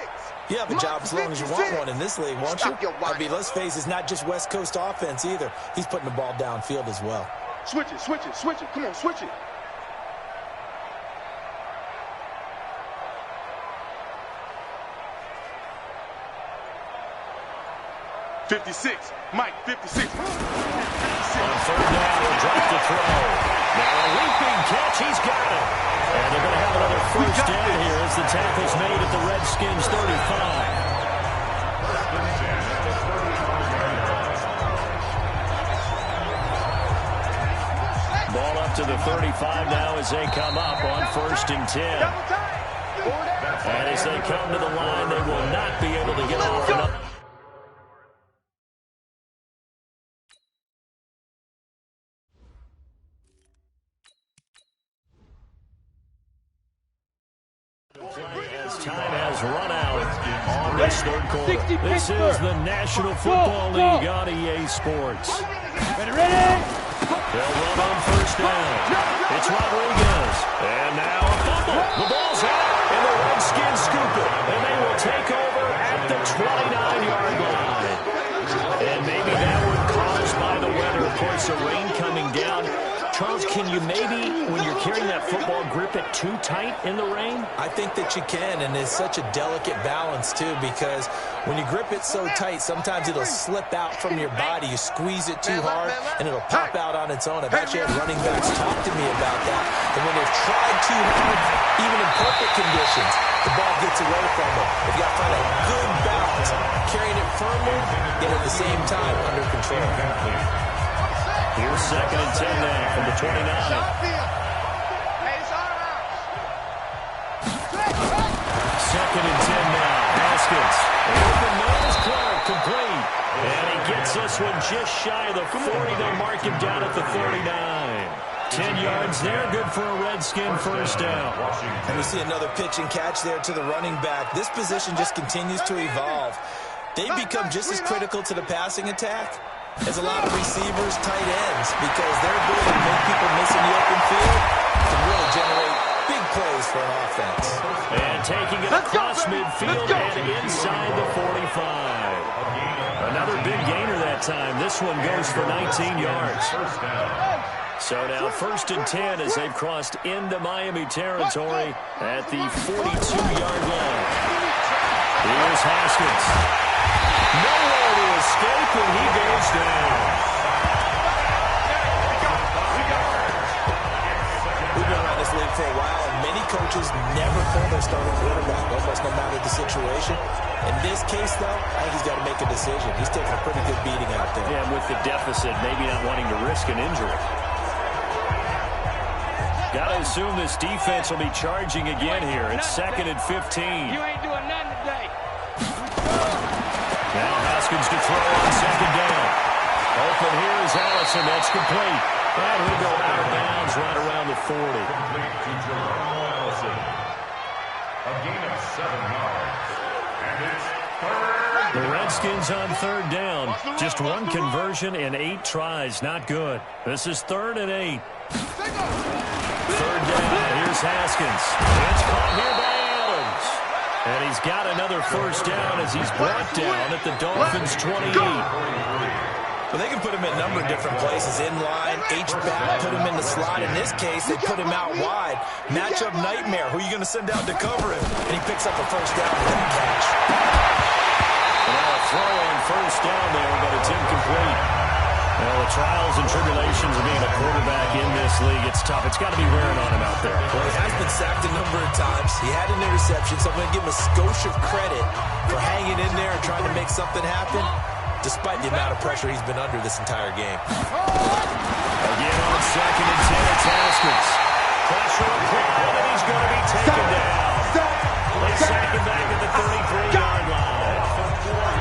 you have a job as long as you want one in this league, won't you? I mean, let's face it, it's not just West Coast offense either. He's putting the ball downfield as well. Switch it, switch it, switch it. Come on, switch it. $56. Mike, 56. On third down, he'll drop the throw. Now a leaping catch, he's got it. And they're going to have another first down here as the tackle's made at the Redskins 35. Ball up to the 35 now as they come up on 1st and 10. And as they come to the line, they will not be able to get off and up. As time has run out on this third quarter. This is the National Football League on EA Sports. Ready? They'll run on first down. It's Rodriguez. And now a fumble. The ball's out, and the Redskins scoop it. And they will take over at the 29-yard line. And maybe that was caused by the weather. Of course, the rain coming down. Charles, can you maybe, when you're carrying that football, grip it too tight in the rain? I think that you can, and it's such a delicate balance, too, because when you grip it so tight, sometimes it'll slip out from your body. You squeeze it too hard, and it'll pop out on its own. I've actually had running backs talk to me about that, and when they've tried too hard, even in perfect conditions, the ball gets away from them. But you got to find a good balance, carrying it firmly, yet at the same time under control. Here's 2nd and 10 now from the 29. 2nd and 10 now. Haskins. Open nose, Clark, complete. And he gets this one just shy of the 40. They'll mark him down at the 39. 10 yards there, good for a Redskin first down. And we see another pitch and catch there to the running back. This position just continues to evolve. They become just as critical to the passing attack as a lot of receivers, tight ends, because their ability to make people miss in the open field can really generate big plays for an offense. And taking it across midfield and inside the 45. Another big gainer that time. This one goes for 19 yards. So now 1st and 10 as they've crossed into Miami territory at the 42-yard line. Here's Haskins. Nowhere to escape, and he goes down. We've been around this league for a while, and many coaches never pull their starting quarterback, almost no matter the situation. In this case, though, I think he's got to make a decision. He's taking a pretty good beating out there. Yeah, and with the deficit, maybe not wanting to risk an injury. Got to assume this defense will be charging again here. It's 2nd and 15. You ain't doing nothing today. Now Haskins to throw on 2nd down. Open here is Allison. That's complete. And he'll go out of bounds right around the 40. Complete to Jerome Allison. A gain of 7 yards. And it's 3rd. The Redskins on 3rd down. Just 1 conversion in 8 tries. Not good. This is 3rd and 8. 3rd down. Here's Haskins. It's caught here by Adams. And he's got another 1st down as he's brought down at the Dolphins' 28. Well, they can put him in a number of different places. In line, H-back, put him in the slot. In this case, they put him out wide. Matchup nightmare. Who are you going to send out to cover him? And he picks up a 1st down with that catch. And now a throw on 1st down there, but it's incomplete. Well, the trials and tribulations of being a quarterback in this league, it's tough. It's got to be wearing on him out there. Well, he has been sacked a number of times. He had an interception, so I'm going to give him a skosh of credit for hanging in there and trying to make something happen, despite the amount of pressure he's been under this entire game. Again on 2nd and 10, it's Haskins. Pressure, quick one, and he's going to be taken down. They sack him back at the 33-yard line.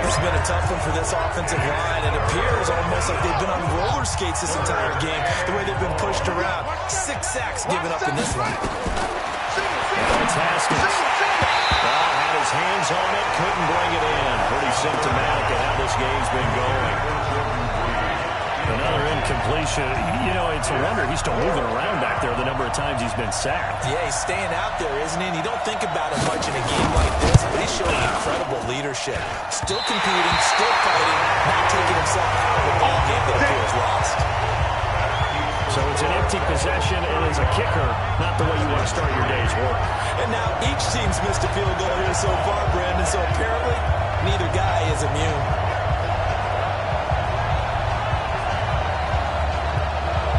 It's been a tough one for this offensive line. It appears almost like they've been on roller skates this entire game, the way they've been pushed around. 6 sacks given up in this one. Now it's Haskins. Had his hands on it, couldn't bring it in. Pretty symptomatic of how this game's been going. Another incompletion. You know, it's a wonder he's still moving around back there the number of times he's been sacked. Yeah, he's staying out there, isn't he? And you don't think about it much in a game like this, but he's showing incredible leadership. Still competing, still fighting, not taking himself out of a ball game that appears lost. So it's an empty possession, and as a kicker, not the way you want to start your day's work. And now each team's missed a field goal here so far, Brandon, so apparently neither guy is immune.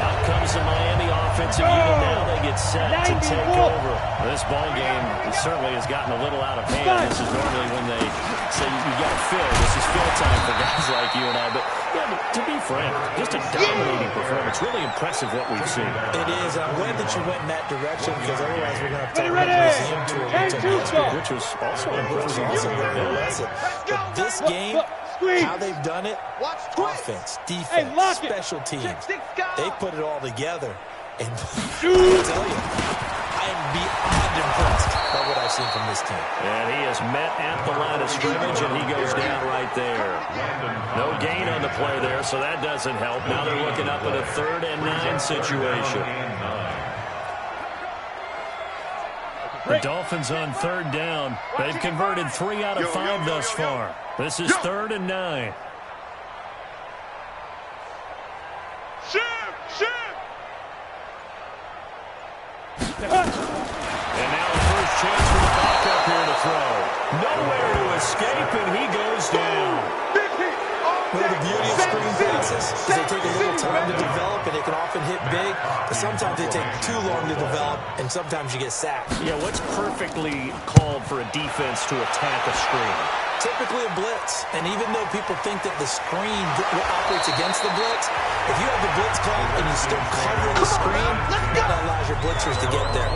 Out comes the Miami offensive unit now. They get set to take over. This ball game certainly has gotten a little out of hand. This is normally when they say you got to fill. This is fill time for guys like you and I. But yeah, to be frank, just a dominating performance. Really impressive what we've seen. It is. I'm glad that you went in that direction because otherwise we're going to have to take a museum tour until next week, Which was also impressive. Also very impressive. But this game, how they've done it, offense, defense, special teams, they put it all together. And I'll tell you, I am beyond impressed by what I've seen from this team. And he is met at the line of scrimmage, and he goes down right there. No gain on the play there, so that doesn't help. Now they're looking up at a 3rd and 9 situation. The Dolphins on 3rd down. They've converted 3 out of 5 thus far. This is 3rd and 9. And now the first chance for the backup here to throw. Nowhere to escape, and he goes down. Well, the beauty of screen passes is they take a little time to develop, and they can often hit big, but sometimes they take too long to develop, and sometimes you get sacked. Yeah, what's perfectly called for a defense to attack a screen? Typically a blitz, and even though people think that the screen operates against the blitz, if you have the blitz call and you still cover the screen, that allows your blitzers to get there.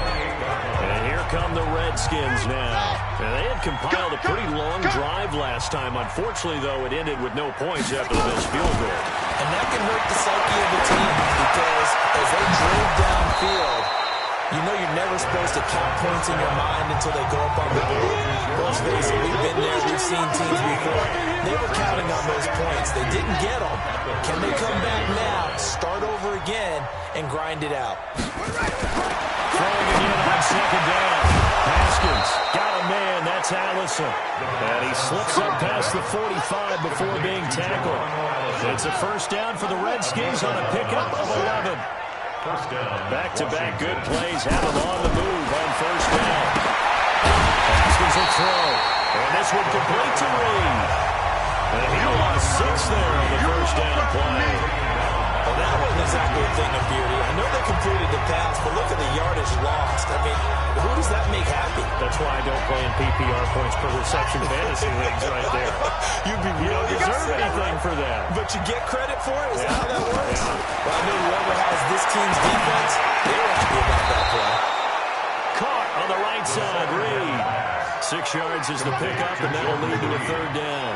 And here come the Redskins now. And they had compiled a pretty long drive last time. Unfortunately, though, it ended with no points after the missed field goal. And that can hurt the psyche of the team because as they drove downfield, you know you're never supposed to count points in your mind until they go up on the board. Let's face it, we've been there, we've seen teams before. They were counting on those points. They didn't get them. Can they come back now, start over again, and grind it out? Throwing again on 2nd down. Haskins got a man. That's Allison. And he slips up past the 45 before being tackled. It's a 1st down for the Redskins on a pickup of 11. Back-to-back good plays have him on the move on 1st down. Haskins will throw. And this one complete to Reed. And he lost 6 there on the 1st down play. Well, that wasn't exactly a thing of beauty. I know they completed the pass, but look at the yardage lost. I mean, who does playing PPR points per reception fantasy leagues right there. You don't deserve anything for that. But you get credit for it? Is that how that works? Yeah. Well, I mean, whoever has this team's defense, they're happy about that play. Caught on the right side, Reed. 6 yards is the pickup, and that'll lead to a third down.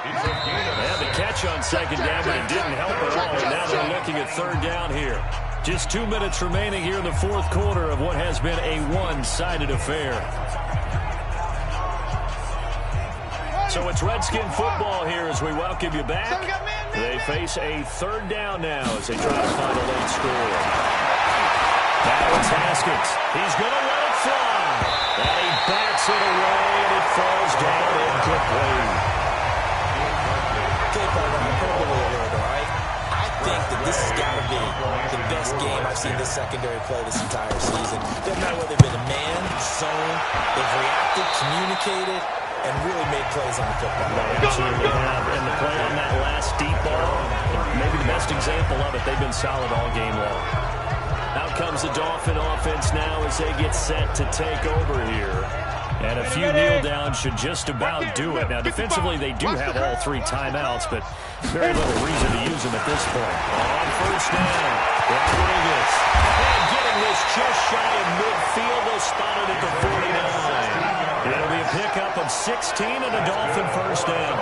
They had the catch on second down, but it didn't help at all, and now they're looking at third down here. Just 2 minutes remaining here in the fourth quarter of what has been a one-sided affair. So it's Redskin football here as we welcome you back. They face a third down now as they try to find a late score. Now it's Haskins. He's going to let it fly. And he bats it away, and it falls down incomplete. I think that this has got to be the best game I've seen this secondary play this entire season. Doesn't matter whether they've been a man, zone, they've reacted, communicated, and really made plays on the football. They absolutely have. And the play on that last deep ball, maybe the best example of it, they've been solid all game long. Out comes the Dolphin offense now as they get set to take over here. And a few kneel downs should just about do it. Now, defensively, they do have all 3 timeouts, but very little reason to use them at this point. On first down, Rodriguez. And getting this just shy of midfield. They'll spot it at the 49. It'll be a pickup of 16 and a Dolphin first down.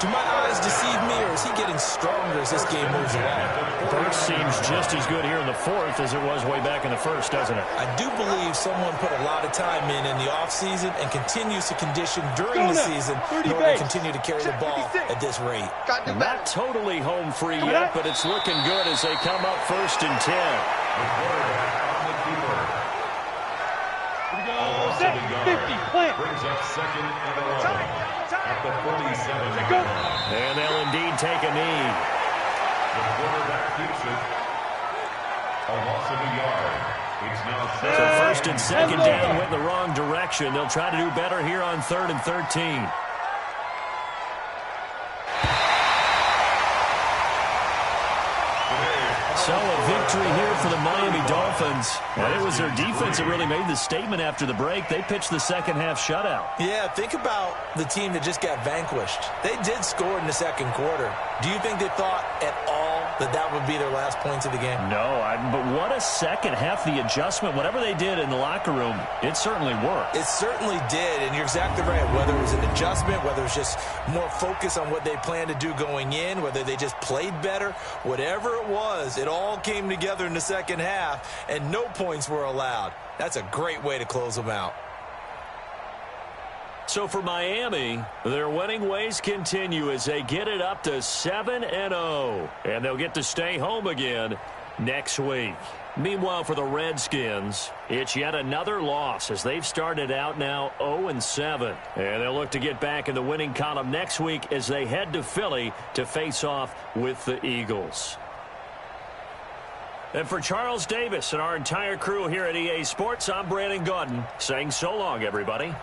Do my eyes deceive me, or is he getting stronger as this game moves along? Burst seems just as good here in the fourth as it was way back in the first, doesn't it? I do believe someone put a lot of time in the offseason and continues to condition during the season in order to continue to carry the ball at this rate. Not totally home free yet, but it's looking good as they come up first and 10. Brings up second and 11 at the 47. And they'll indeed take a knee. The quarterback keeps it. A loss of a yard. It's now So first and second down went the wrong direction. They'll try to do better here on 3rd and 13. So a victory here for the Miami Dolphins. And it was their defense that really made the statement after the break. They pitched the second half shutout. Yeah, think about the team that just got vanquished. They did score in the second quarter. Do you think they thought at all that that would be their last points of the game? No, but what a second half. The adjustment, whatever they did in the locker room, it certainly worked. It certainly did, and you're exactly right. Whether it was an adjustment, whether it was just more focus on what they planned to do going in, whether they just played better, whatever it was, it all came together in the second half, and no points were allowed. That's a great way to close them out. So for Miami, their winning ways continue as they get it up to 7-0. And they'll get to stay home again next week. Meanwhile, for the Redskins, it's yet another loss as they've started out now 0-7. And they'll look to get back in the winning column next week as they head to Philly to face off with the Eagles. And for Charles Davis and our entire crew here at EA Sports, I'm Brandon Gaudin saying so long, everybody.